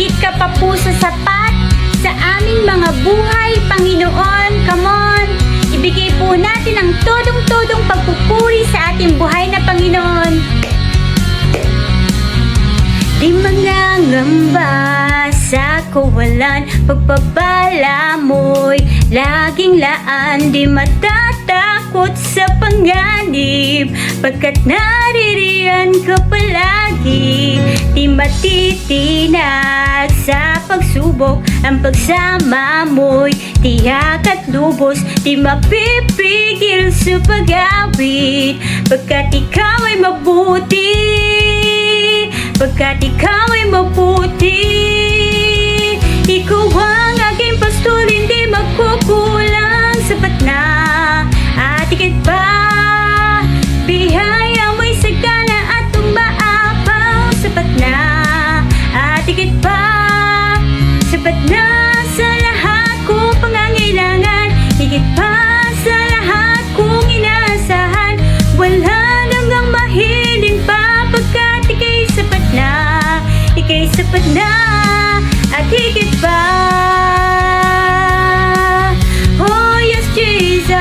higit ka pa po sa sapat sa aming mga buhay, Panginoon. Come on, ibigay po natin ang todong-todong pagpupuri sa ating buhay na Panginoon. Di mangangamba sa kawalan, pagpapala mo'y laging laan. Di matatakot sa panganib, pagkat naririyan ka palagi. Di matitinag sa pagsubok, ang pagsama mo'y tiyak at lubos. Di mapipigil sa pag-awit, pagkat ikaw ay mabuti. Pagkat ikaw ay mabuti, ikaw ang aking pastor, hindi magkukulang. Sapat na at higit pa, biyaya mo'y sagana at umaapaw. Sapat na at higit pa, sapat na sa lahat kong pangangailangan, higit pa sa lahat kong inaasahan. Wala nang mahiling pa, pagkat ika'y sapat na, ika'y sapat na at higit pa. Oh yes, Jesus.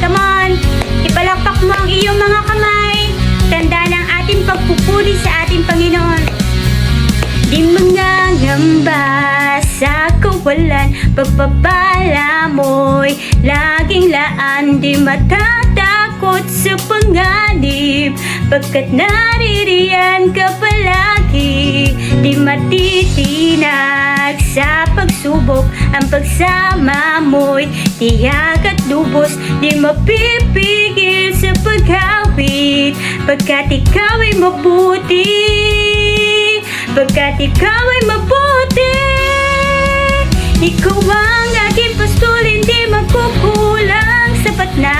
Come on, ipalakpak mo ang iyong mga kamay, tanda ng ating pagpupuri sa ating Panginoon. Di mangangamba sa kawalan, pagpapala mo'y laging laan. Di matatakot sa panganib, pagkat naririyan ka palagi. Di matitinag sa pagsubok, ang pagsama mo'y tiyak at lubos. Di mapipigil sa paghawit, pagkat ikaw ay mabuti. Pagkat ikaw ay mabuti, ikaw ang aking pastor, hindi magkukulang. Sapat na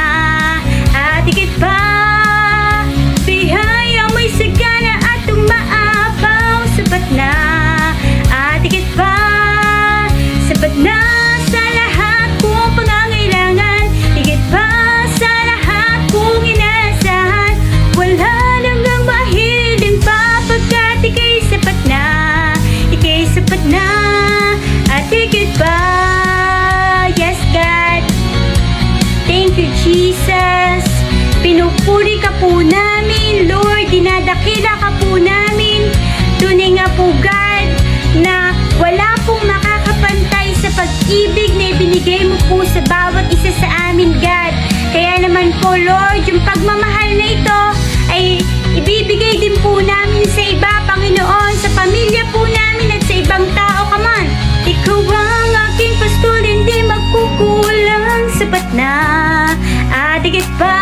at higit pa, biyaya mo'y sagana at umaapaw. Sapat na at higit pa, sapat na sa lahat kong pangangailangan, higit pa sa lahat kong inaasahan. Wala nang mahiling pa, pagkat ika'y sapat na, ika'y sapat na at higit pa. Yes, God. Thank you, Jesus. Pinupuri ka po namin, Lord. Dinadakila ka po namin. Tunay nga po, God, na wala pong makakapantay sa pag-ibig na ibinigay mo po sa bawat isa sa amin, God. Kaya naman po, Lord, yung pagmamahal na ito ay ibibigay din po namin sa iba, Panginoon, sa pamilya po namin at sa ibang tao. Come on, ikaw ang aking pastor, hindi magkukulang. Sapat na at higit pa,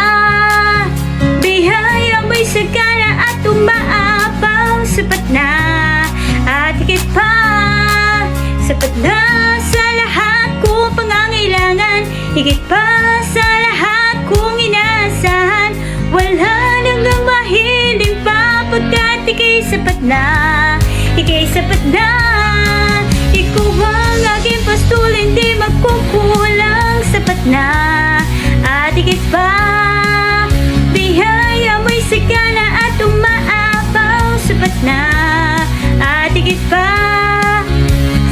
biyaya mo'y sagana at umaapaw. Sapat na at higit pa, sapat na sa lahat kong pangangailangan, higit pa sa lahat kong inaasahan. Wala nang mahiling pa, pagkat ika'y sapat na, ika'y sapat na. Ikaw ang aking pastor, hindi magkukulang. Sapat na at higit pa, biyaya mo'y sagana at umaapaw. Sapat na at higit pa,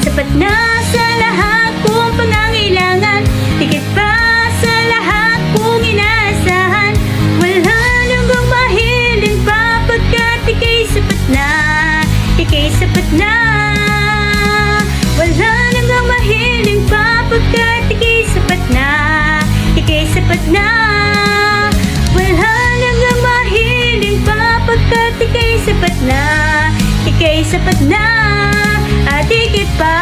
sapat na sa lahat kong pangangailangan, higit pa sa lahat kong inaasahan. Wala nang mahiling pa, pagkat ika'y sapat na, ika'y sapat na. Wala nang mahiling pa, pagkat ika'y sapat na, ika'y sapat na. Wala nang mahiling pa, pagkat ika'y sapat na, ika'y sapat na at higit pa.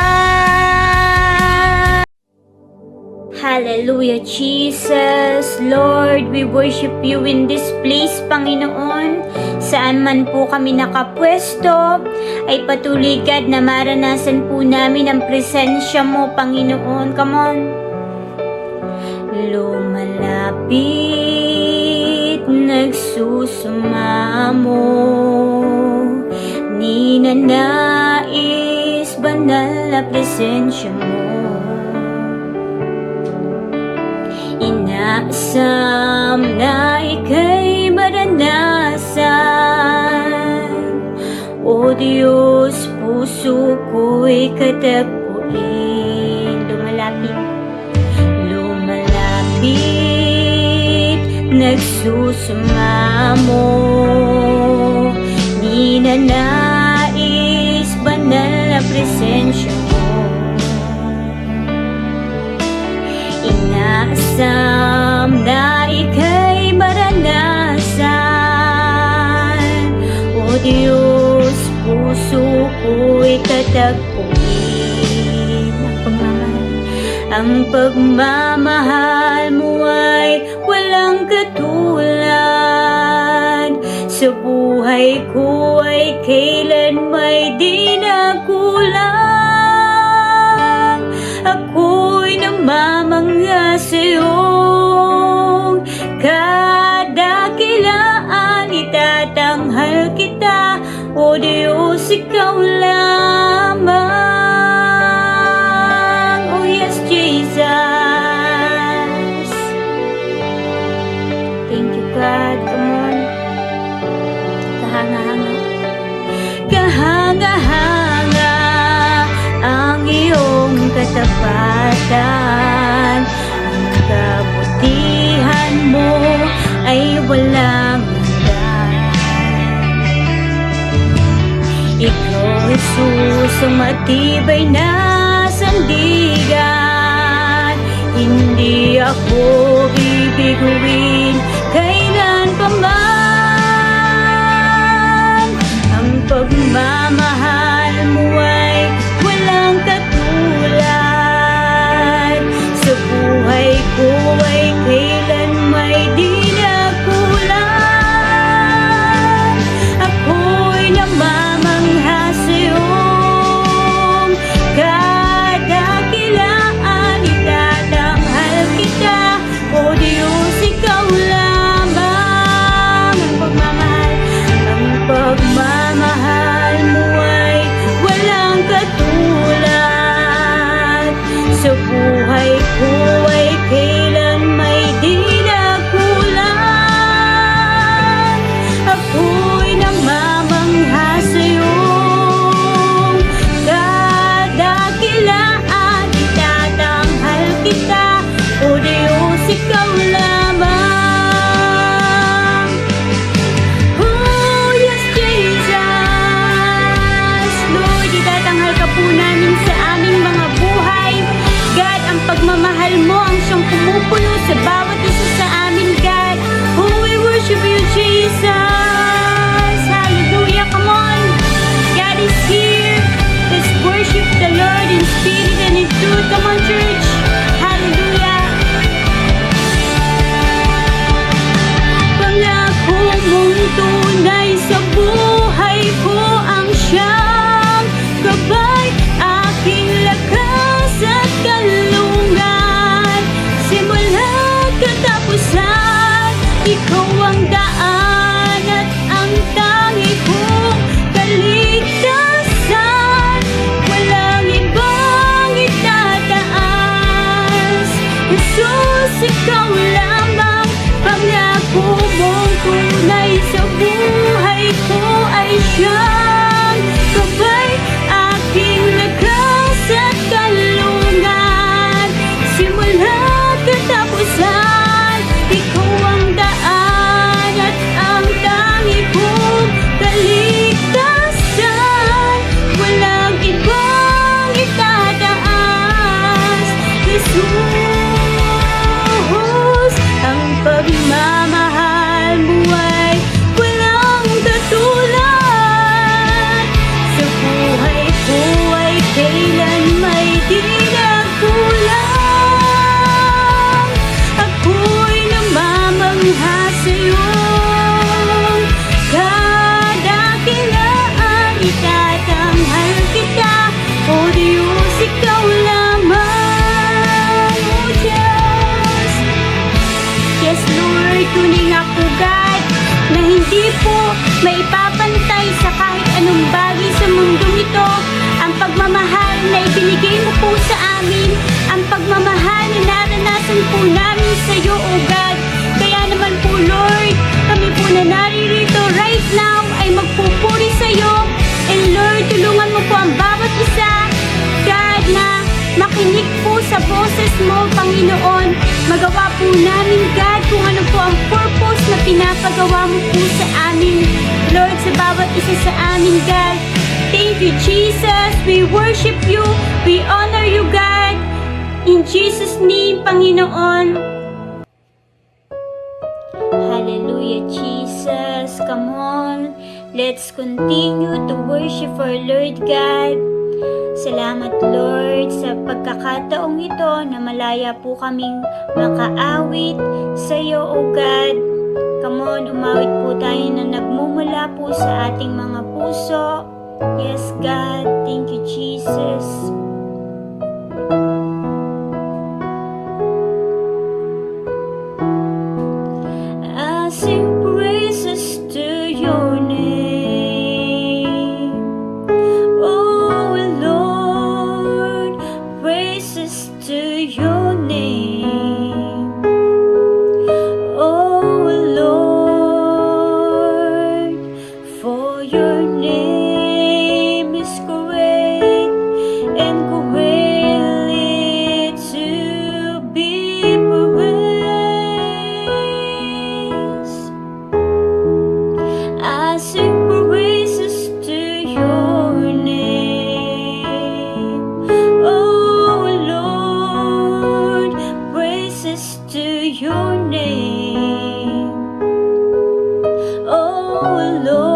Hallelujah, Jesus. Lord, we worship you in this place, Panginoon. Saan man po kami nakapwesto, ay patuloy, God, na maranasan po namin ang presensya mo, Panginoon. Come on. Lumalapit, nagsusumamo, ninanais banal na presensya mo. Inaasam na ika'y maranasan, O Diyos ako'y katagpuin. Lumalapit, nagsusumamo, ninanais banal na presensya mo. Inaasam na ika'y maranasan, O Diyos, puso ko'y katagpuin. Ang pagmamahal mo ay walang katulad. Sa buhay ko ay kailan may di nakulang. Ako'y namamangha sa'yo, kadakilaan itatanghal kita, O Diyos, ikaw lamang. Oh yes, Jesus. Thank you, God. Come on. Kahanga-hanga. Kahanga-hanga ang iyong katapatan. Ang kabutihan mo ay walang hanggan. Ikaw, Jesus, ang matibay na sandigan. Hindi ako bibiguin kailan pa man. Ang pagmamahal mo ay walang katulad. Sa buhay ko ay kailan may di nakulang. Ako'y namamangha sa'yo, kadakilaan itatanghal kita, O Diyos, ikaw lamang. Ang pagmamahal mo ay walang katulad. Sa buhay ko ay kailan may di nakulang. Ako'y namamangha sa'yo, kadakilaan itatanghal kita, O Diyos, ikaw lamang. Oh yes, Jesus. Lord, itatanghal ka po namin sa aming mga buhay. God, ang pagmamahal mo ang siyang pumupuno sa bawat isa sa amin, God. Oh, we worship you, Jesus. Hallelujah, come on. God is here. Let's worship the Lord in spirit and in truth. Come on, church. Hallelujah. Pangako mong tunay sa buhay ko ang siyang gabay, aking lakas at kalungan. Simula't katapusan, ikaw ang daan at ang tangi kong kaligtasan. Walang ibang itataas, Jesus, ikaw lamang. Pangako mong tunay sa buhay ko ay siyang gabay, aking lakas at kalungan. Simula't katapusan, ikaw ang daan at ang tangi kong kaligtasan. Walang ibang itataas, Jesus. Ang pagmamahal mo ay walang katulad. Sa buhay ko ay kailan may di nakulang. Ako'y namamangha sa'yo, kadakilaan itatanghal kita, O Diyos, ikaw lamang. Oh Diyos. Yes, Lord, tuning ako, God, na hindi po maipapantay sa kahit anong bagay sa mundong ito ang pagmamahal na ibinigay mo po sa amin, ang pagmamahal na naranasan po namin sa iyo, O God. Kaya naman po, Lord, kami po na naririto right now ay magpupuri sa iyo. And Lord, tulungan mo po ang bawat isa pinapagawa mo po sa amin, Lord, sa bawat isa sa amin, God. Thank you, Jesus. We worship you. We honor you, God. In Jesus' name, Panginoon. Hallelujah, Jesus. Come on. Let's continue to worship our Lord God. Salamat, Lord, sa pagkakataong ito na malaya po kaming makaawit sa iyo, O God. Come on, umawit po tayo na nagmumula po sa ating mga puso. Yes, God. Thank you, Jesus. I sing praises to your name, oh Lord, praises to your name, oh Lord, for your name is great and greatly to be praised. I sing praises to your name, oh Lord, praises to your name, oh Lord,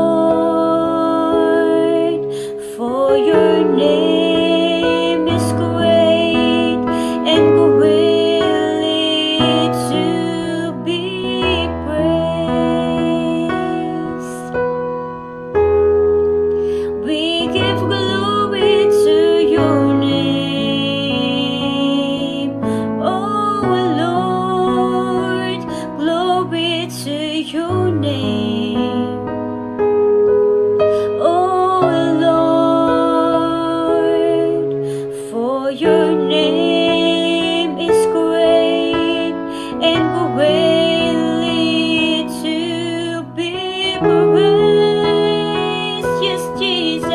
for your name is great and greatly to be praised. We give glory to your name, oh Lord, glory to your name, oh Lord, for your name is great and greatly to be praised. Yes, Jesus,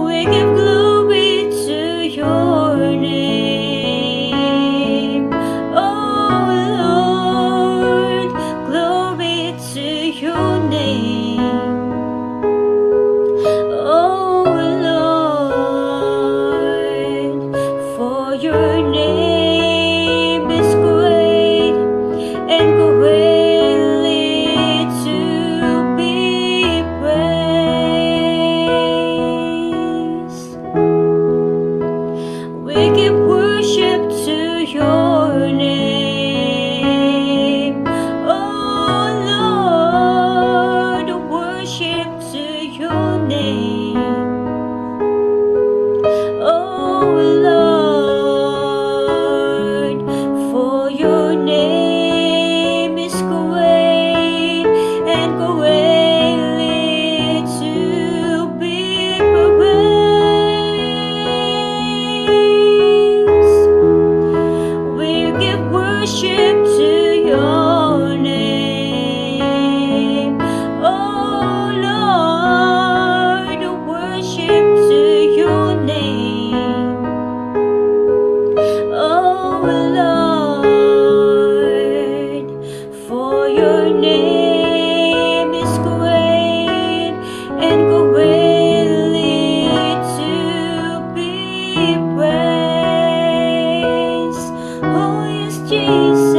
we give glory to your name, oh Lord, glory to your name, oh Lord, for your name is great and greatly to be praised. We give worship to your name, oh Lord, worship to your name, oh Lord, for your name is great and greatly to be praised. We give worship to your name, oh Lord, worship to your name, oh Lord, for your name is great and greatly to be praised. Oh yes, Jesus,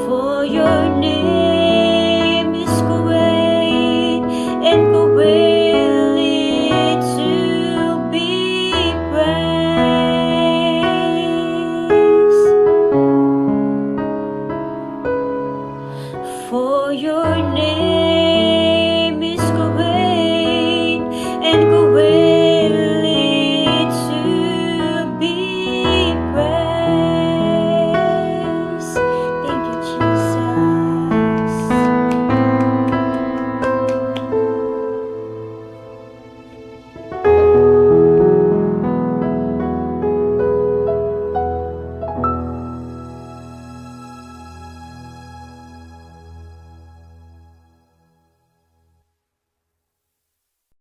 for your name is great and greatly to be praised. For your name